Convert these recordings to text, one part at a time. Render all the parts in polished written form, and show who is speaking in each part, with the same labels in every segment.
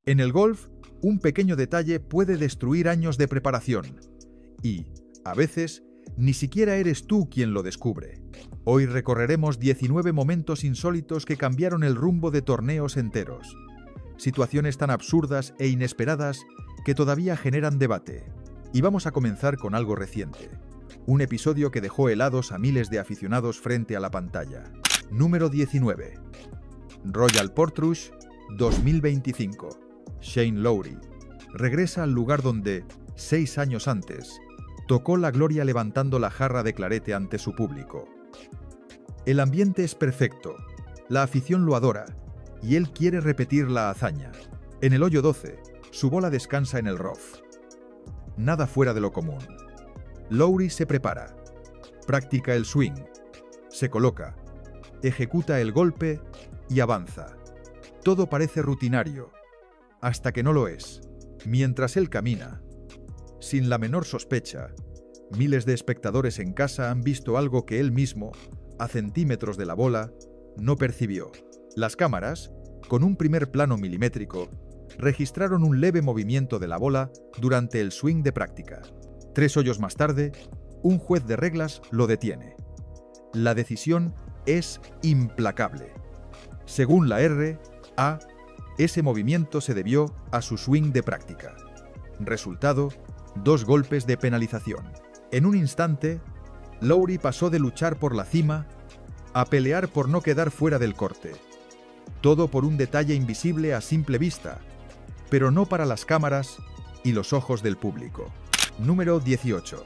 Speaker 1: En el golf, un pequeño detalle puede destruir años de preparación. Y, a veces, ni siquiera eres tú quien lo descubre. Hoy recorreremos 19 momentos insólitos que cambiaron el rumbo de torneos enteros. Situaciones tan absurdas e inesperadas que todavía generan debate. Y vamos a comenzar con algo reciente. Un episodio que dejó helados a miles de aficionados frente a la pantalla. Número 19. Royal Portrush 2025. Shane Lowry regresa al lugar donde, 6 años antes, tocó la gloria levantando la jarra de clarete ante su público. El ambiente es perfecto, la afición lo adora, y él quiere repetir la hazaña. En el hoyo 12, su bola descansa en el rough. Nada fuera de lo común. Lowry se prepara, practica el swing, se coloca, ejecuta el golpe y avanza. Todo parece rutinario, hasta que no lo es. Mientras él camina, sin la menor sospecha, miles de espectadores en casa han visto algo que él mismo, a centímetros de la bola, no percibió. Las cámaras, con un primer plano milimétrico, registraron un leve movimiento de la bola durante el swing de práctica. 3 hoyos más tarde, un juez de reglas lo detiene. La decisión es implacable. Según la RA, ese movimiento se debió a su swing de práctica. Resultado, 2 golpes de penalización. En un instante, Lowry pasó de luchar por la cima a pelear por no quedar fuera del corte. Todo por un detalle invisible a simple vista, pero no para las cámaras y los ojos del público. Número 18.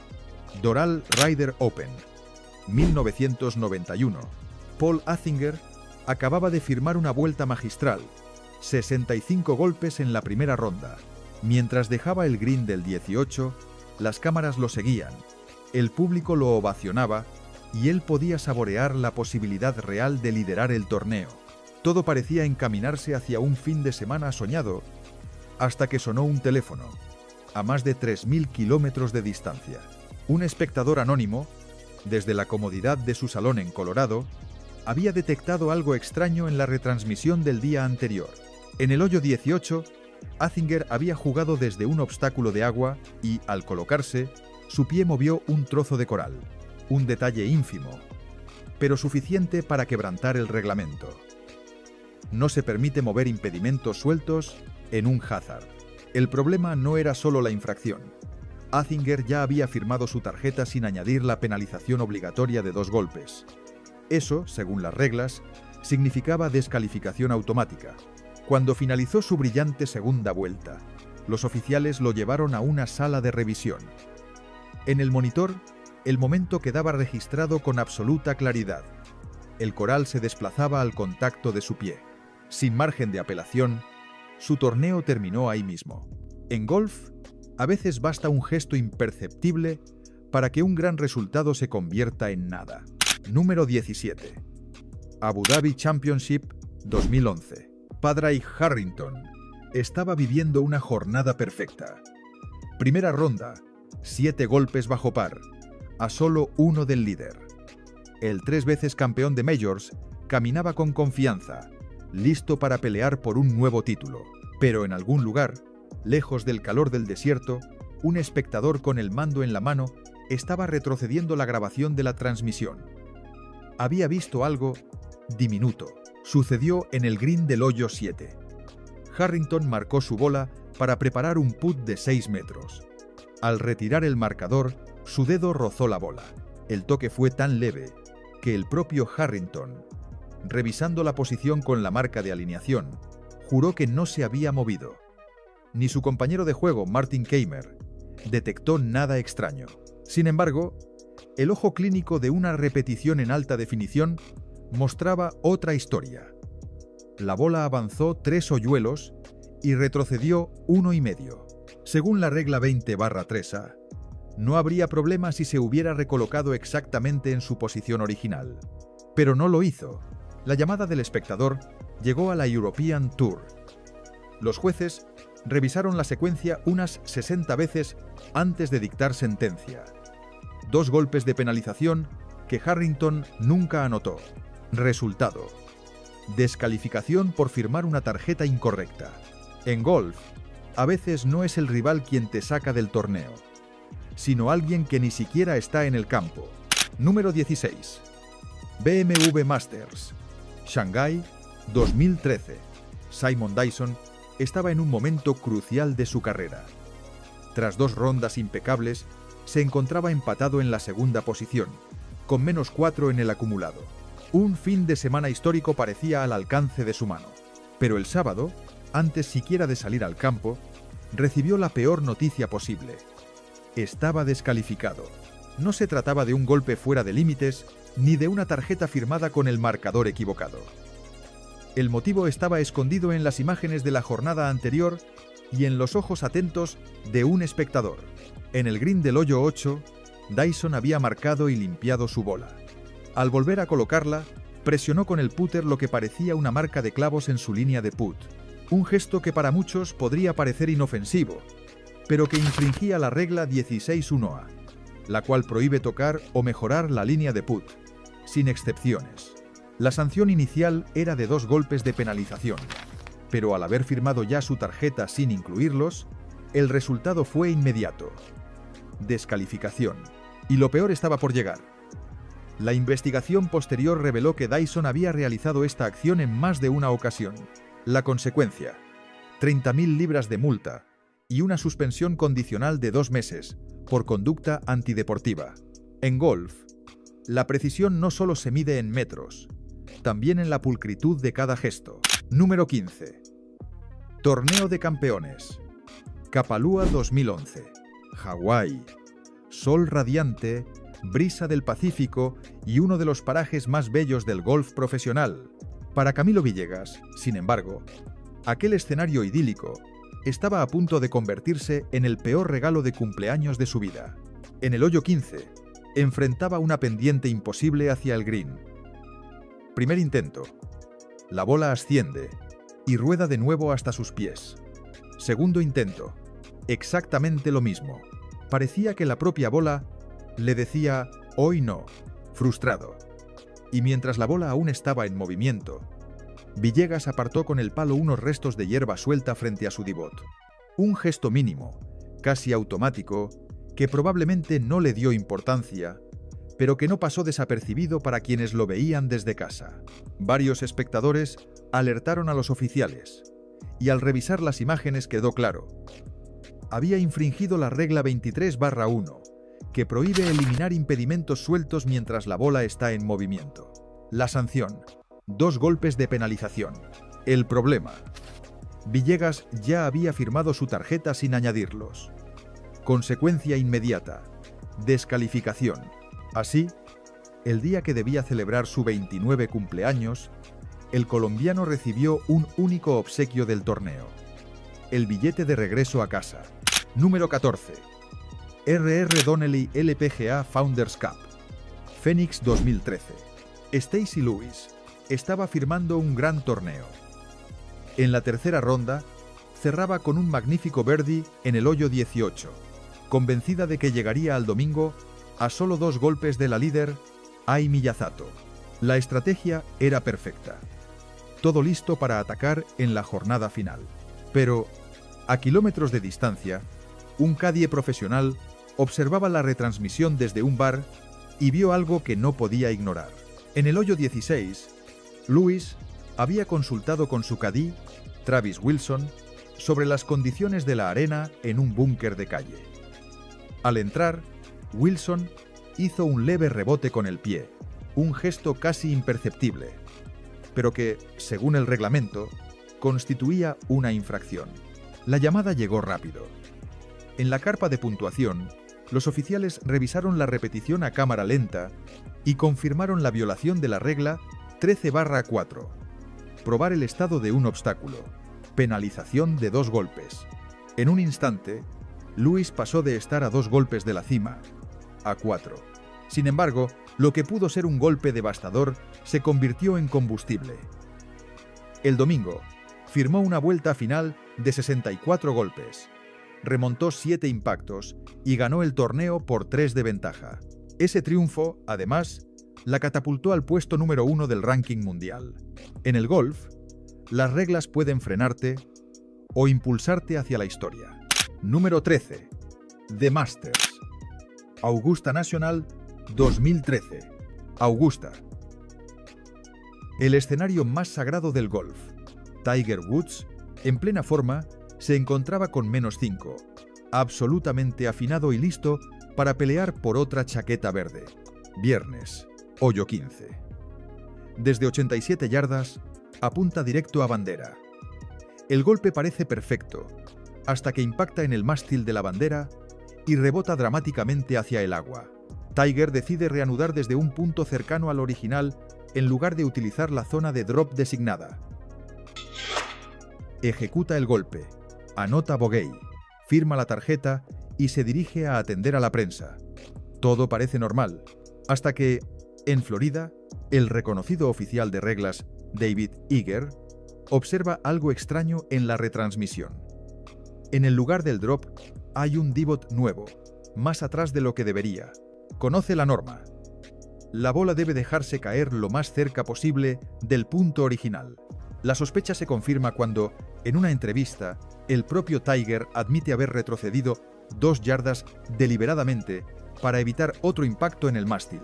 Speaker 1: Doral Ryder Open, 1991. Paul Azinger acababa de firmar una vuelta magistral, 65 golpes en la primera ronda. Mientras dejaba el green del 18, las cámaras lo seguían, el público lo ovacionaba y él podía saborear la posibilidad real de liderar el torneo. Todo parecía encaminarse hacia un fin de semana soñado, hasta que sonó un teléfono, a más de 3.000 kilómetros de distancia. Un espectador anónimo, desde la comodidad de su salón en Colorado, había detectado algo extraño en la retransmisión del día anterior. En el hoyo 18, Azinger había jugado desde un obstáculo de agua y, al colocarse, su pie movió un trozo de coral. Un detalle ínfimo, pero suficiente para quebrantar el reglamento. No se permite mover impedimentos sueltos en un hazard. El problema no era solo la infracción. Azinger ya había firmado su tarjeta sin añadir la penalización obligatoria de 2 golpes. Eso, según las reglas, significaba descalificación automática. Cuando finalizó su brillante segunda vuelta, los oficiales lo llevaron a una sala de revisión. En el monitor, el momento quedaba registrado con absoluta claridad. El coral se desplazaba al contacto de su pie. Sin margen de apelación, su torneo terminó ahí mismo. En golf, a veces basta un gesto imperceptible para que un gran resultado se convierta en nada. Número 17. Abu Dhabi Championship 2011. Padraig Harrington estaba viviendo una jornada perfecta. Primera ronda, 7 golpes bajo par, a solo 1 del líder. El 3 veces campeón de Majors caminaba con confianza, listo para pelear por un nuevo título. Pero en algún lugar, lejos del calor del desierto, un espectador con el mando en la mano estaba retrocediendo la grabación de la transmisión. Había visto algo diminuto. Sucedió en el green del hoyo 7. Harrington marcó su bola para preparar un putt de 6 metros. Al retirar el marcador, su dedo rozó la bola. El toque fue tan leve que el propio Harrington, revisando la posición con la marca de alineación, juró que no se había movido. Ni su compañero de juego, Martin Kaymer, detectó nada extraño. Sin embargo, el ojo clínico de una repetición en alta definición mostraba otra historia. La bola avanzó 3 hoyuelos y retrocedió 1,5. Según la regla 20/3A, no habría problema si se hubiera recolocado exactamente en su posición original. Pero no lo hizo. La llamada del espectador llegó a la European Tour. Los jueces revisaron la secuencia unas 60 veces antes de dictar sentencia. 2 golpes de penalización que Harrington nunca anotó. Resultado: descalificación por firmar una tarjeta incorrecta. En golf, a veces no es el rival quien te saca del torneo, sino alguien que ni siquiera está en el campo. Número 16. BMW Masters, Shanghái, 2013. Simon Dyson estaba en un momento crucial de su carrera. Tras 2 rondas impecables, se encontraba empatado en la segunda posición, con -4 en el acumulado. Un fin de semana histórico parecía al alcance de su mano. Pero el sábado, antes siquiera de salir al campo, recibió la peor noticia posible. Estaba descalificado. No se trataba de un golpe fuera de límites, ni de una tarjeta firmada con el marcador equivocado. El motivo estaba escondido en las imágenes de la jornada anterior y en los ojos atentos de un espectador. En el green del hoyo 8, Dyson había marcado y limpiado su bola. Al volver a colocarla, presionó con el putter lo que parecía una marca de clavos en su línea de putt. Un gesto que para muchos podría parecer inofensivo, pero que infringía la regla 16.1a, la cual prohíbe tocar o mejorar la línea de putt, sin excepciones. La sanción inicial era de 2 golpes de penalización, pero al haber firmado ya su tarjeta sin incluirlos, el resultado fue inmediato: descalificación. Y lo peor estaba por llegar. La investigación posterior reveló que Dyson había realizado esta acción en más de una ocasión. La consecuencia: 30.000 libras de multa y una suspensión condicional de 2 meses por conducta antideportiva. En golf, la precisión no solo se mide en metros, también en la pulcritud de cada gesto. Número 15. Torneo de Campeones, Kapalua 2011, Hawái. Sol radiante, brisa del Pacífico y uno de los parajes más bellos del golf profesional. Para Camilo Villegas, sin embargo, aquel escenario idílico estaba a punto de convertirse en el peor regalo de cumpleaños de su vida. En el hoyo 15, enfrentaba una pendiente imposible hacia el green. Primer intento. La bola asciende y rueda de nuevo hasta sus pies. Segundo intento. Exactamente lo mismo. Parecía que la propia bola le decía «hoy no», frustrado. Y mientras la bola aún estaba en movimiento, Villegas apartó con el palo unos restos de hierba suelta frente a su divot. Un gesto mínimo, casi automático, que probablemente no le dio importancia, pero que no pasó desapercibido para quienes lo veían desde casa. Varios espectadores alertaron a los oficiales, y al revisar las imágenes quedó claro: había infringido la regla 23/1, que prohíbe eliminar impedimentos sueltos mientras la bola está en movimiento. La sanción: 2 golpes de penalización. El problema: Villegas ya había firmado su tarjeta sin añadirlos. Consecuencia inmediata: descalificación. Así, el día que debía celebrar su 29 cumpleaños, el colombiano recibió un único obsequio del torneo: el billete de regreso a casa. Número 14. R.R. Donnelley LPGA Founders Cup, Phoenix 2013. Stacy Lewis estaba firmando un gran torneo. En la tercera ronda, cerraba con un magnífico birdie en el hoyo 18, convencida de que llegaría al domingo a solo 2 golpes de la líder, Ai Miyazato. La estrategia era perfecta. Todo listo para atacar en la jornada final. Pero, a kilómetros de distancia, un caddy profesional observaba la retransmisión desde un bar y vio algo que no podía ignorar. En el hoyo 16, Lewis había consultado con su cadí, Travis Wilson, sobre las condiciones de la arena en un búnker de calle. Al entrar, Wilson hizo un leve rebote con el pie, un gesto casi imperceptible, pero que, según el reglamento, constituía una infracción. La llamada llegó rápido. En la carpa de puntuación, los oficiales revisaron la repetición a cámara lenta y confirmaron la violación de la regla 13/4. Probar el estado de un obstáculo. Penalización de 2 golpes. En un instante, Lewis pasó de estar a 2 golpes de la cima a 4. Sin embargo, lo que pudo ser un golpe devastador se convirtió en combustible. El domingo, firmó una vuelta final de 64 golpes. Remontó 7 impactos y ganó el torneo por 3 de ventaja. Ese triunfo, además, la catapultó al puesto número 1 del ranking mundial. En el golf, las reglas pueden frenarte o impulsarte hacia la historia. Número 13. The Masters. Augusta National 2013. Augusta. El escenario más sagrado del golf. Tiger Woods, en plena forma, se encontraba con -5, absolutamente afinado y listo para pelear por otra chaqueta verde. Viernes, hoyo 15. Desde 87 yardas, apunta directo a bandera. El golpe parece perfecto, hasta que impacta en el mástil de la bandera y rebota dramáticamente hacia el agua. Tiger decide reanudar desde un punto cercano al original en lugar de utilizar la zona de drop designada. Ejecuta el golpe, anota bogey, firma la tarjeta y se dirige a atender a la prensa. Todo parece normal, hasta que, en Florida, el reconocido oficial de reglas, David Eager, observa algo extraño en la retransmisión. En el lugar del drop hay un divot nuevo, más atrás de lo que debería. Conoce la norma. La bola debe dejarse caer lo más cerca posible del punto original. La sospecha se confirma cuando, en una entrevista, el propio Tiger admite haber retrocedido 2 yardas deliberadamente para evitar otro impacto en el mástil.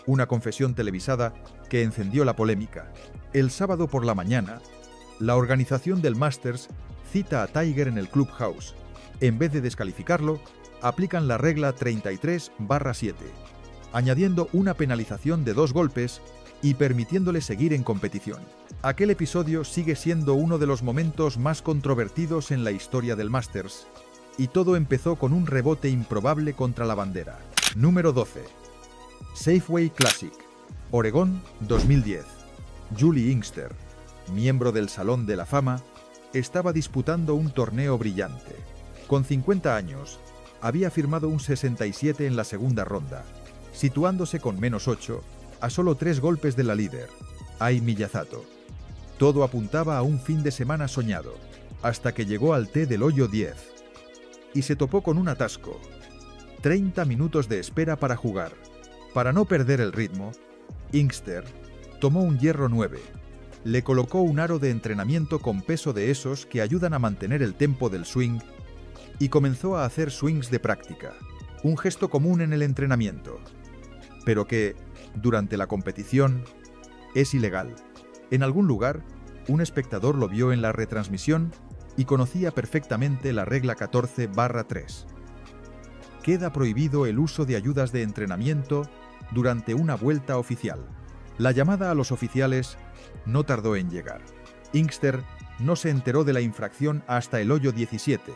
Speaker 1: Una confesión televisada que encendió la polémica. El sábado por la mañana, la organización del Masters cita a Tiger en el clubhouse. En vez de descalificarlo, aplican la regla 33/7, añadiendo una penalización de 2 golpes y permitiéndole seguir en competición. Aquel episodio sigue siendo uno de los momentos más controvertidos en la historia del Masters, y todo empezó con un rebote improbable contra la bandera. Número 12. Safeway Classic, Oregón 2010. Julie Inkster, miembro del Salón de la Fama, estaba disputando un torneo brillante. Con 50 años, había firmado un 67 en la segunda ronda, situándose con -8 a solo 3 golpes de la líder, Ai Miyazato. Todo apuntaba a un fin de semana soñado, hasta que llegó al tee del hoyo 10 y se topó con un atasco. 30 minutos de espera para jugar. Para no perder el ritmo, Inkster tomó un hierro 9, le colocó un aro de entrenamiento con peso de esos que ayudan a mantener el tempo del swing y comenzó a hacer swings de práctica, un gesto común en el entrenamiento, pero que, durante la competición, es ilegal. En algún lugar, un espectador lo vio en la retransmisión y conocía perfectamente la regla 14/3. Queda prohibido el uso de ayudas de entrenamiento durante una vuelta oficial. La llamada a los oficiales no tardó en llegar. Inkster no se enteró de la infracción hasta el hoyo 17,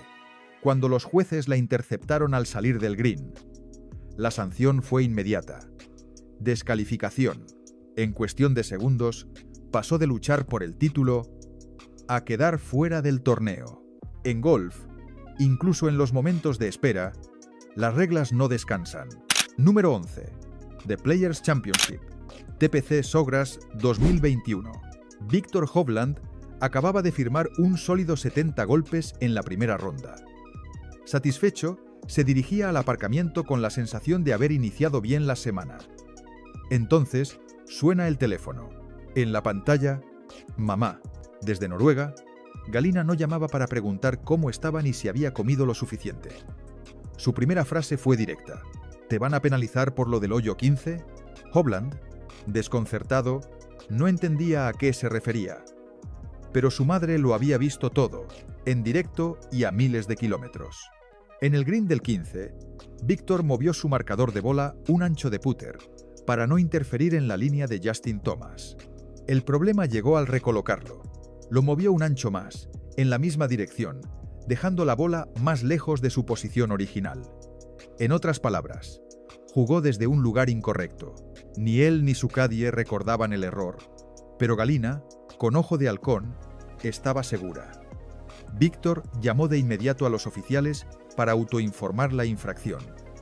Speaker 1: cuando los jueces la interceptaron al salir del green. La sanción fue inmediata. Descalificación. En cuestión de segundos, pasó de luchar por el título a quedar fuera del torneo. En golf, incluso en los momentos de espera, las reglas no descansan. Número 11. The Players Championship, TPC Sawgrass 2021. Viktor Hovland acababa de firmar un sólido 70 golpes en la primera ronda. Satisfecho, se dirigía al aparcamiento con la sensación de haber iniciado bien la semana. Entonces, suena el teléfono. En la pantalla, mamá. Desde Noruega, Galina no llamaba para preguntar cómo estaba ni si había comido lo suficiente. Su primera frase fue directa. ¿Te van a penalizar por lo del hoyo 15? Hovland, desconcertado, no entendía a qué se refería. Pero su madre lo había visto todo, en directo y a miles de kilómetros. En el green del 15, Viktor movió su marcador de bola un ancho de putter, para no interferir en la línea de Justin Thomas. El problema llegó al recolocarlo. Lo movió un ancho más, en la misma dirección, dejando la bola más lejos de su posición original. En otras palabras, jugó desde un lugar incorrecto. Ni él ni su caddy recordaban el error, pero Galina, con ojo de halcón, estaba segura. Viktor llamó de inmediato a los oficiales para autoinformar la infracción.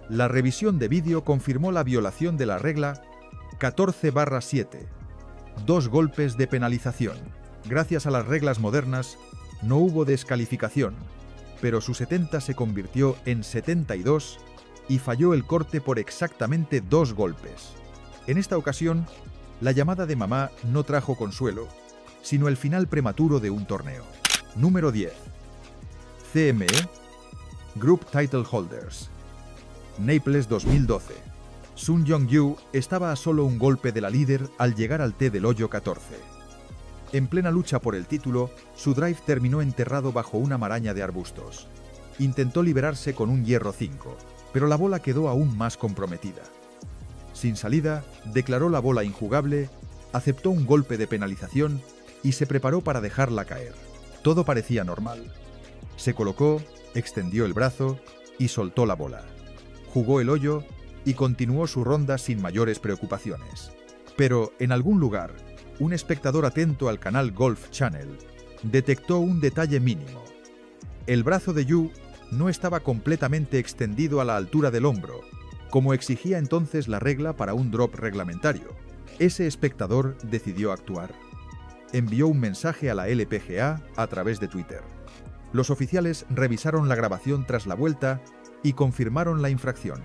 Speaker 1: La revisión de vídeo confirmó la violación de la regla 14/7, 2 golpes de penalización. Gracias a las reglas modernas, no hubo descalificación, pero su 70 se convirtió en 72 y falló el corte por exactamente 2 golpes. En esta ocasión, la llamada de mamá no trajo consuelo, sino el final prematuro de un torneo. Número 10. CME Group Title Holders. Naples 2012. Sun Yong-yu estaba a solo un golpe de la líder al llegar al tee del hoyo 14. En plena lucha por el título, su drive terminó enterrado bajo una maraña de arbustos. Intentó liberarse con un hierro 5, pero la bola quedó aún más comprometida. Sin salida, declaró la bola injugable, aceptó un golpe de penalización y se preparó para dejarla caer. Todo parecía normal. Se colocó, extendió el brazo y soltó la bola. Jugó el hoyo y continuó su ronda sin mayores preocupaciones. Pero, en algún lugar, un espectador atento al canal Golf Channel detectó un detalle mínimo. El brazo de Yu no estaba completamente extendido a la altura del hombro, como exigía entonces la regla para un drop reglamentario. Ese espectador decidió actuar. Envió un mensaje a la LPGA a través de Twitter. Los oficiales revisaron la grabación tras la vuelta y confirmaron la infracción.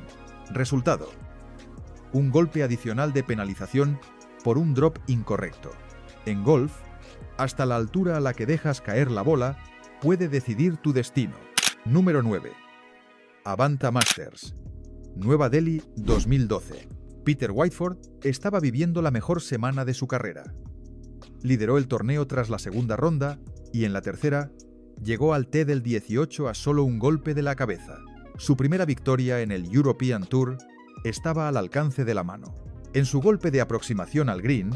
Speaker 1: Resultado: un golpe adicional de penalización por un drop incorrecto. En golf, hasta la altura a la que dejas caer la bola puede decidir tu destino. Número 9. Avanta Masters. Nueva Delhi 2012. Peter Whiteford estaba viviendo la mejor semana de su carrera. Lideró el torneo tras la segunda ronda y en la tercera llegó al tee del 18 a solo un golpe de la cabeza. Su primera victoria en el European Tour estaba al alcance de la mano. En su golpe de aproximación al green,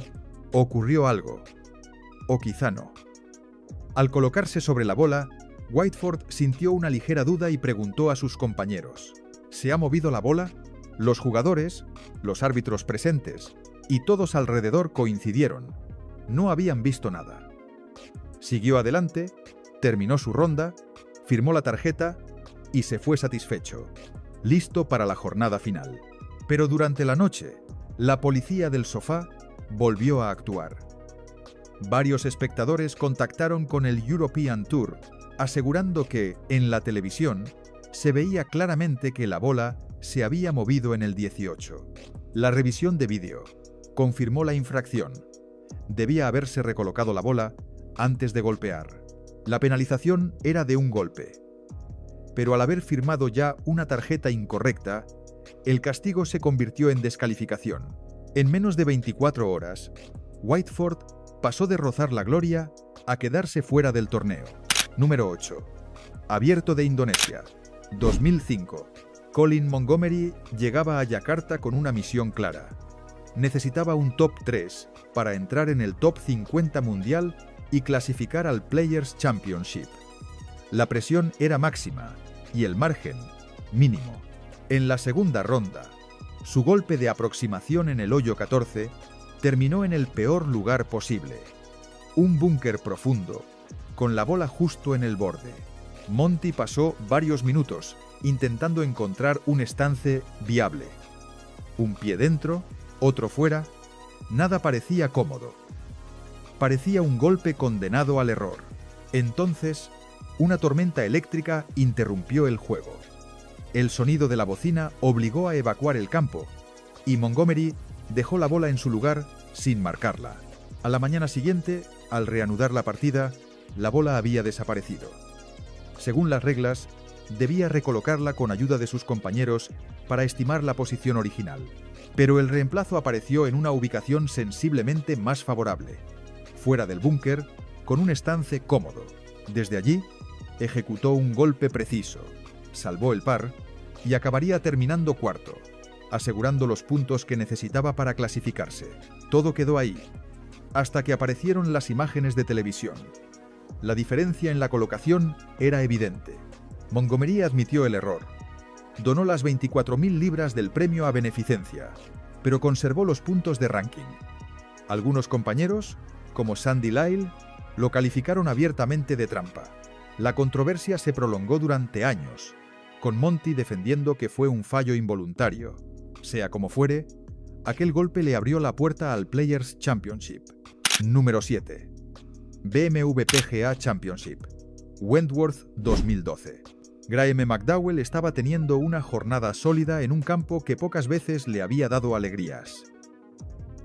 Speaker 1: ocurrió algo. O quizá no. Al colocarse sobre la bola, Whiteford sintió una ligera duda y preguntó a sus compañeros: ¿se ha movido la bola? Los jugadores, los árbitros presentes y todos alrededor coincidieron. No habían visto nada. Siguió adelante, terminó su ronda, firmó la tarjeta y se fue satisfecho, listo para la jornada final. Pero durante la noche, la policía del sofá volvió a actuar. Varios espectadores contactaron con el European Tour, asegurando que, en la televisión, se veía claramente que la bola se había movido en el 18. La revisión de vídeo confirmó la infracción. Debía haberse recolocado la bola antes de golpear. La penalización era de un golpe. Pero al haber firmado ya una tarjeta incorrecta, el castigo se convirtió en descalificación. En menos de 24 horas, Whiteford pasó de rozar la gloria a quedarse fuera del torneo. Número 8. Abierto de Indonesia. 2005. Colin Montgomery llegaba a Yakarta con una misión clara. Necesitaba un top 3 para entrar en el top 50 mundial y clasificar al Players Championship. La presión era máxima y el margen mínimo. En la segunda ronda, su golpe de aproximación en el hoyo 14 terminó en el peor lugar posible. Un búnker profundo, con la bola justo en el borde. Monty pasó varios minutos intentando encontrar un estance viable. Un pie dentro, otro fuera, nada parecía cómodo. Parecía un golpe condenado al error. Entonces, una tormenta eléctrica interrumpió el juego. El sonido de la bocina obligó a evacuar el campo, y Montgomery dejó la bola en su lugar sin marcarla. A la mañana siguiente, al reanudar la partida, la bola había desaparecido. Según las reglas, debía recolocarla con ayuda de sus compañeros para estimar la posición original. Pero el reemplazo apareció en una ubicación sensiblemente más favorable, fuera del búnker, con un estance cómodo. Desde allí, ejecutó un golpe preciso, salvó el par y acabaría terminando cuarto, asegurando los puntos que necesitaba para clasificarse. Todo quedó ahí, hasta que aparecieron las imágenes de televisión. La diferencia en la colocación era evidente. Montgomery admitió el error. Donó las 24.000 libras del premio a beneficencia, pero conservó los puntos de ranking. Algunos compañeros, como Sandy Lyle, lo calificaron abiertamente de trampa. La controversia se prolongó durante años, con Monty defendiendo que fue un fallo involuntario. Sea como fuere, aquel golpe le abrió la puerta al Players Championship. Número 7. BMW PGA Championship. Wentworth 2012. Graeme McDowell estaba teniendo una jornada sólida en un campo que pocas veces le había dado alegrías.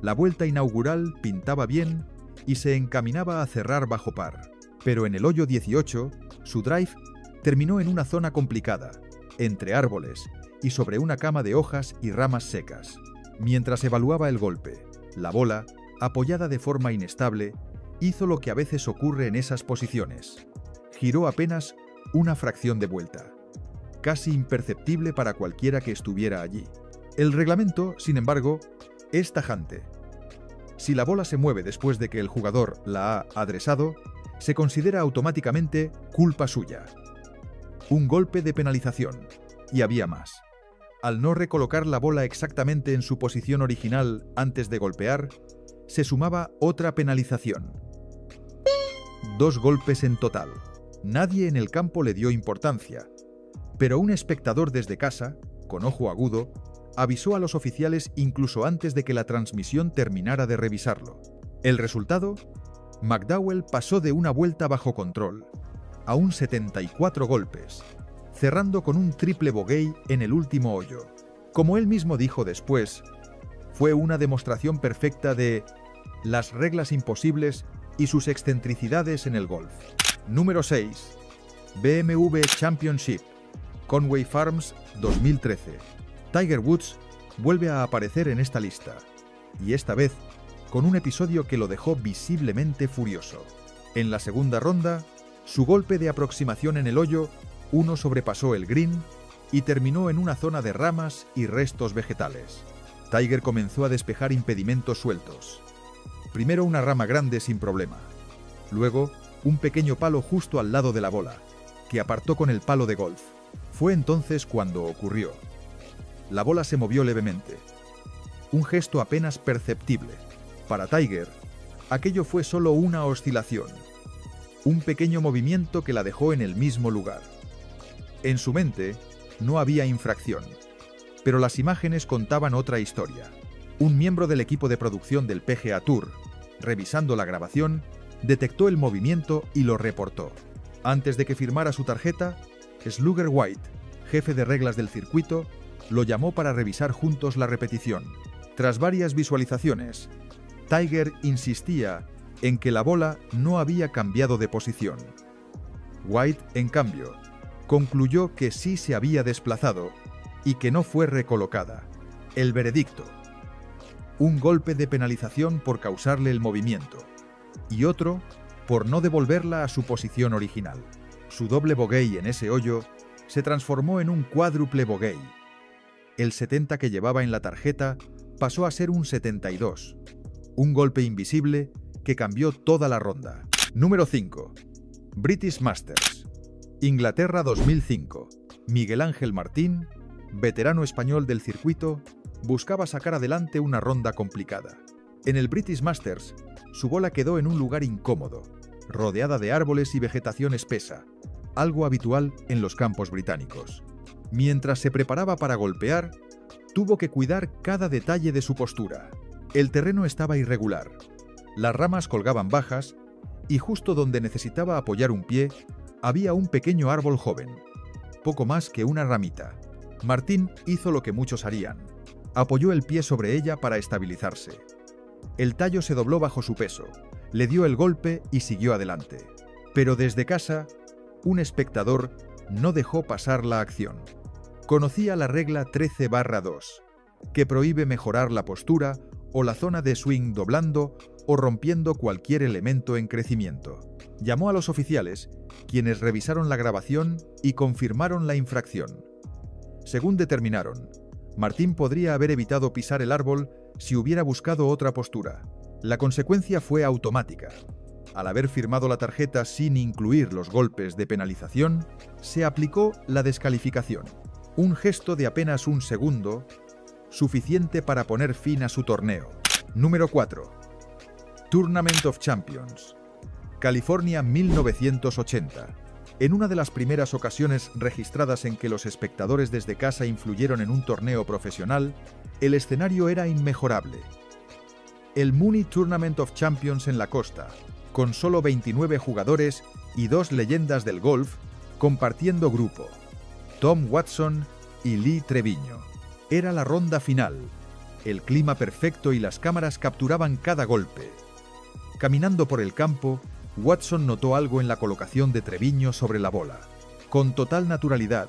Speaker 1: La vuelta inaugural pintaba bien y se encaminaba a cerrar bajo par. Pero en el hoyo 18, su drive terminó en una zona complicada, entre árboles y sobre una cama de hojas y ramas secas. Mientras evaluaba el golpe, la bola, apoyada de forma inestable, hizo lo que a veces ocurre en esas posiciones. Giró apenas una fracción de vuelta, casi imperceptible para cualquiera que estuviera allí. El reglamento, sin embargo, es tajante. Si la bola se mueve después de que el jugador la ha adresado, se considera automáticamente culpa suya. Un golpe de penalización, y había más. Al no recolocar la bola exactamente en su posición original antes de golpear, se sumaba otra penalización. 2 golpes en total. Nadie en el campo le dio importancia, pero un espectador desde casa, con ojo agudo, avisó a los oficiales incluso antes de que la transmisión terminara de revisarlo. El resultado: McDowell pasó de una vuelta bajo control a un 74 golpes, cerrando con un triple bogey en el último hoyo. Como él mismo dijo después, fue una demostración perfecta de las reglas imposibles y sus excentricidades en el golf. Número 6. BMW Championship, Conway Farms 2013. Tiger Woods vuelve a aparecer en esta lista, y esta vez con un episodio que lo dejó visiblemente furioso. En la segunda ronda, su golpe de aproximación en el hoyo 1 sobrepasó el green y terminó en una zona de ramas y restos vegetales. Tiger comenzó a despejar impedimentos sueltos. Primero una rama grande sin problema. Luego, un pequeño palo justo al lado de la bola, que apartó con el palo de golf. Fue entonces cuando ocurrió. La bola se movió levemente. Un gesto apenas perceptible. Para Tiger, aquello fue solo una oscilación. Un pequeño movimiento que la dejó en el mismo lugar. En su mente, no había infracción. Pero las imágenes contaban otra historia. Un miembro del equipo de producción del PGA Tour, revisando la grabación, detectó el movimiento y lo reportó. Antes de que firmara su tarjeta, Slugger White, jefe de reglas del circuito, lo llamó para revisar juntos la repetición. Tras varias visualizaciones, Tiger insistía en que la bola no había cambiado de posición. White, en cambio, concluyó que sí se había desplazado y que no fue recolocada. El veredicto: un golpe de penalización por causarle el movimiento y otro por no devolverla a su posición original. Su doble bogey en ese hoyo se transformó en un cuádruple bogey. El 70 que llevaba en la tarjeta pasó a ser un 72. Un golpe invisible que cambió toda la ronda. Número 5. British Masters, Inglaterra 2005. Miguel Ángel Martín, veterano español del circuito, buscaba sacar adelante una ronda complicada. En el British Masters, su bola quedó en un lugar incómodo, rodeada de árboles y vegetación espesa, algo habitual en los campos británicos. Mientras se preparaba para golpear, tuvo que cuidar cada detalle de su postura. El terreno estaba irregular, las ramas colgaban bajas y justo donde necesitaba apoyar un pie, había un pequeño árbol joven, poco más que una ramita. Martín hizo lo que muchos harían: apoyó el pie sobre ella para estabilizarse. El tallo se dobló bajo su peso, le dio el golpe y siguió adelante. Pero desde casa, un espectador no dejó pasar la acción. Conocía la regla 13/2, que prohíbe mejorar la postura o la zona de swing doblando o rompiendo cualquier elemento en crecimiento. Llamó a los oficiales, quienes revisaron la grabación y confirmaron la infracción. Según determinaron, Martín podría haber evitado pisar el árbol si hubiera buscado otra postura. La consecuencia fue automática. Al haber firmado la tarjeta sin incluir los golpes de penalización, se aplicó la descalificación. Un gesto de apenas un segundo, suficiente para poner fin a su torneo. Número 4. Tournament of Champions, California 1980. En una de las primeras ocasiones registradas en que los espectadores desde casa influyeron en un torneo profesional, el escenario era inmejorable. El Mooney Tournament of Champions en la costa, con solo 29 jugadores y 2 leyendas del golf compartiendo grupo, Tom Watson y Lee Treviño. Era la ronda final, el clima perfecto y las cámaras capturaban cada golpe. Caminando por el campo, Watson notó algo en la colocación de Treviño sobre la bola. Con total naturalidad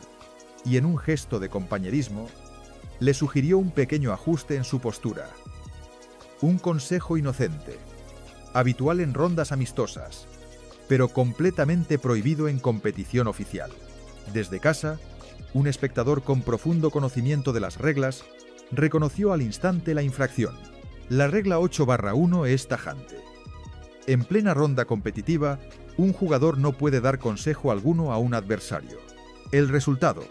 Speaker 1: y en un gesto de compañerismo, le sugirió un pequeño ajuste en su postura. Un consejo inocente, habitual en rondas amistosas, pero completamente prohibido en competición oficial. Desde casa, un espectador con profundo conocimiento de las reglas reconoció al instante la infracción. La regla 8/1 es tajante. En plena ronda competitiva, un jugador no puede dar consejo alguno a un adversario. El resultado: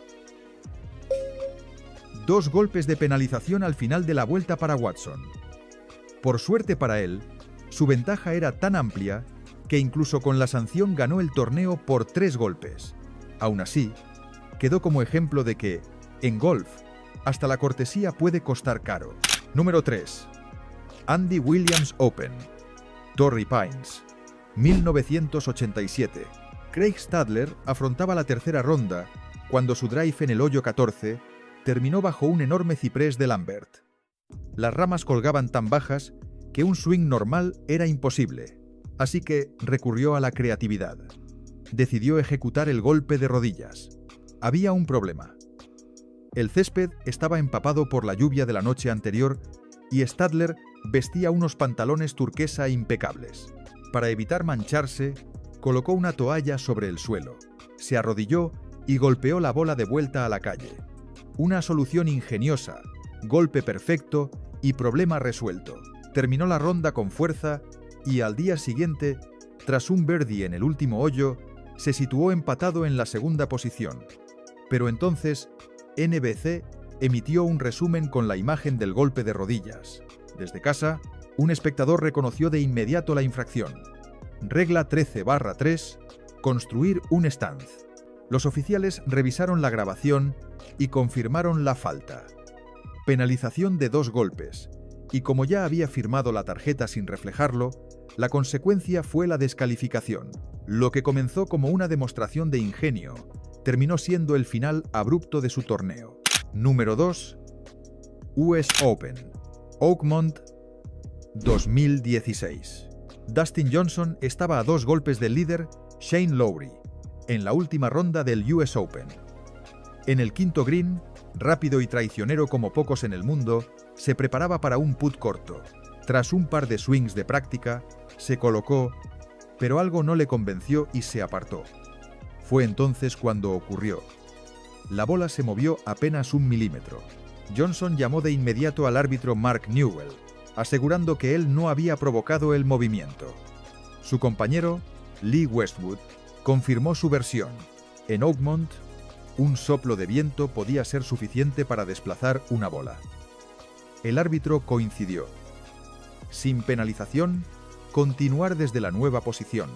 Speaker 1: 2 golpes de penalización al final de la vuelta para Watson. Por suerte para él, su ventaja era tan amplia que incluso con la sanción ganó el torneo por 3 golpes. Aún así, quedó como ejemplo de que, en golf, hasta la cortesía puede costar caro. Número 3. Andy Williams Open, Torrey Pines, 1987. Craig Stadler afrontaba la tercera ronda cuando su drive en el hoyo 14 terminó bajo un enorme ciprés de Lambert. Las ramas colgaban tan bajas que un swing normal era imposible, así que recurrió a la creatividad. Decidió ejecutar el golpe de rodillas. Había un problema. El césped estaba empapado por la lluvia de la noche anterior y Stadler vestía unos pantalones turquesa impecables. Para evitar mancharse, colocó una toalla sobre el suelo, se arrodilló y golpeó la bola de vuelta a la calle. Una solución ingeniosa, golpe perfecto y problema resuelto. Terminó la ronda con fuerza y al día siguiente, tras un birdie en el último hoyo, se situó empatado en la segunda posición. Pero entonces, NBC emitió un resumen con la imagen del golpe de rodillas. Desde casa, un espectador reconoció de inmediato la infracción. Regla 13/3, construir un stance. Los oficiales revisaron la grabación y confirmaron la falta. Penalización de 2 golpes, y como ya había firmado la tarjeta sin reflejarlo, la consecuencia fue la descalificación. Lo que comenzó como una demostración de ingenio, terminó siendo el final abrupto de su torneo. Número 2. US Open, Oakmont, 2016. Dustin Johnson estaba a 2 golpes del líder Shane Lowry en la última ronda del US Open. En el quinto green, rápido y traicionero como pocos en el mundo, se preparaba para un putt corto. Tras un par de swings de práctica, se colocó, pero algo no le convenció y se apartó. Fue entonces cuando ocurrió. La bola se movió apenas 1 milímetro. Johnson llamó de inmediato al árbitro Mark Newell, asegurando que él no había provocado el movimiento. Su compañero, Lee Westwood, confirmó su versión. En Oakmont, un soplo de viento podía ser suficiente para desplazar una bola. El árbitro coincidió. Sin penalización, continuar desde la nueva posición.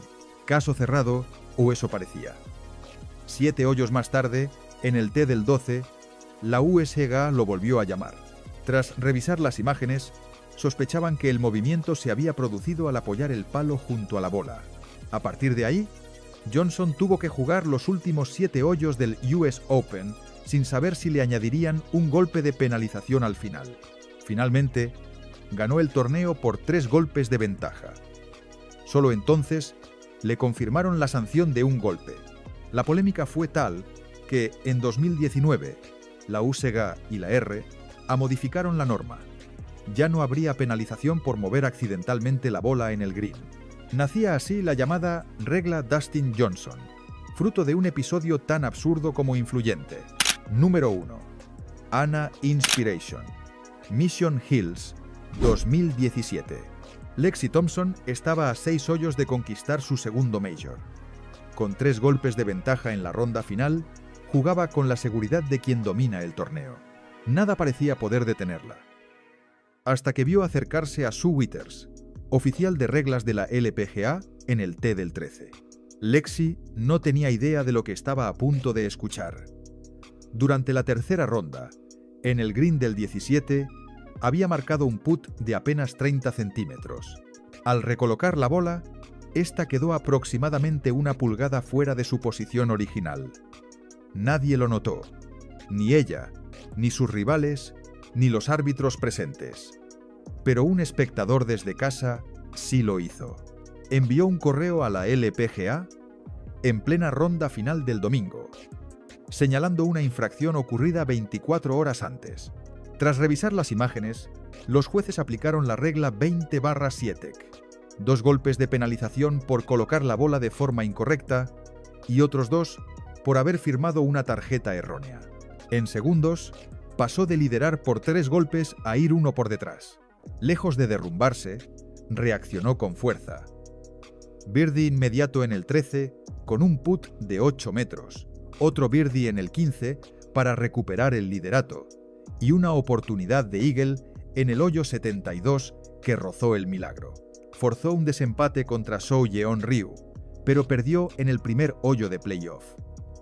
Speaker 1: Caso cerrado, o eso parecía. 7 hoyos más tarde, en el tee del 12, la USGA lo volvió a llamar. Tras revisar las imágenes, sospechaban que el movimiento se había producido al apoyar el palo junto a la bola. A partir de ahí, Johnson tuvo que jugar los últimos 7 hoyos del US Open sin saber si le añadirían un golpe de penalización al final. Finalmente, ganó el torneo por 3 golpes de ventaja. Solo entonces le confirmaron la sanción de un golpe. La polémica fue tal que, en 2019, la USGA y la R modificaron la norma. Ya no habría penalización por mover accidentalmente la bola en el green. Nacía así la llamada regla Dustin Johnson, fruto de un episodio tan absurdo como influyente. Número 1. Anna Inspiration, Mission Hills, 2017. Lexi Thompson estaba a 6 hoyos de conquistar su segundo major. Con 3 golpes de ventaja en la ronda final, jugaba con la seguridad de quien domina el torneo. Nada parecía poder detenerla. Hasta que vio acercarse a Sue Withers, oficial de reglas de la LPGA, en el tee del 13. Lexi no tenía idea de lo que estaba a punto de escuchar. Durante la tercera ronda, en el green del 17, había marcado un putt de apenas 30 centímetros. Al recolocar la bola, esta quedó aproximadamente 1 pulgada fuera de su posición original. Nadie lo notó, ni ella, ni sus rivales, ni los árbitros presentes. Pero un espectador desde casa sí lo hizo. envió un correo a la LPGA en plena ronda final del domingo, señalando una infracción ocurrida 24 horas antes. Tras revisar las imágenes, los jueces aplicaron la regla 20/7, 2 golpes de penalización por colocar la bola de forma incorrecta y otros 2 por haber firmado una tarjeta errónea. En segundos, pasó de liderar por 3 golpes a ir uno por detrás. Lejos de derrumbarse, reaccionó con fuerza. Birdie inmediato en el 13, con un putt de 8 metros, otro birdie en el 15 para recuperar el liderato, y una oportunidad de eagle en el hoyo 72 que rozó el milagro. Forzó un desempate contra Soo Yeon Ryu, pero perdió en el primer hoyo de playoff.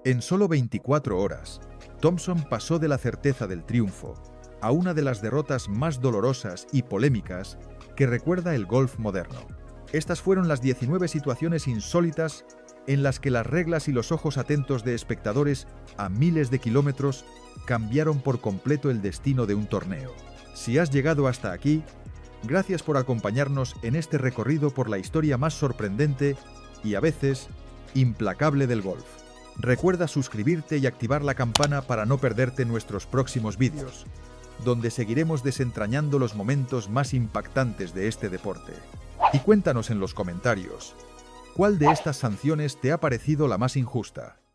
Speaker 1: En solo 24 horas, Thompson pasó de la certeza del triunfo a una de las derrotas más dolorosas y polémicas que recuerda el golf moderno. Estas fueron las 19 situaciones insólitas en las que las reglas y los ojos atentos de espectadores a miles de kilómetros cambiaron por completo el destino de un torneo. Si has llegado hasta aquí, gracias por acompañarnos en este recorrido por la historia más sorprendente y a veces implacable del golf. Recuerda suscribirte y activar la campana para no perderte nuestros próximos vídeos, donde seguiremos desentrañando los momentos más impactantes de este deporte. Y cuéntanos en los comentarios, ¿cuál de estas sanciones te ha parecido la más injusta?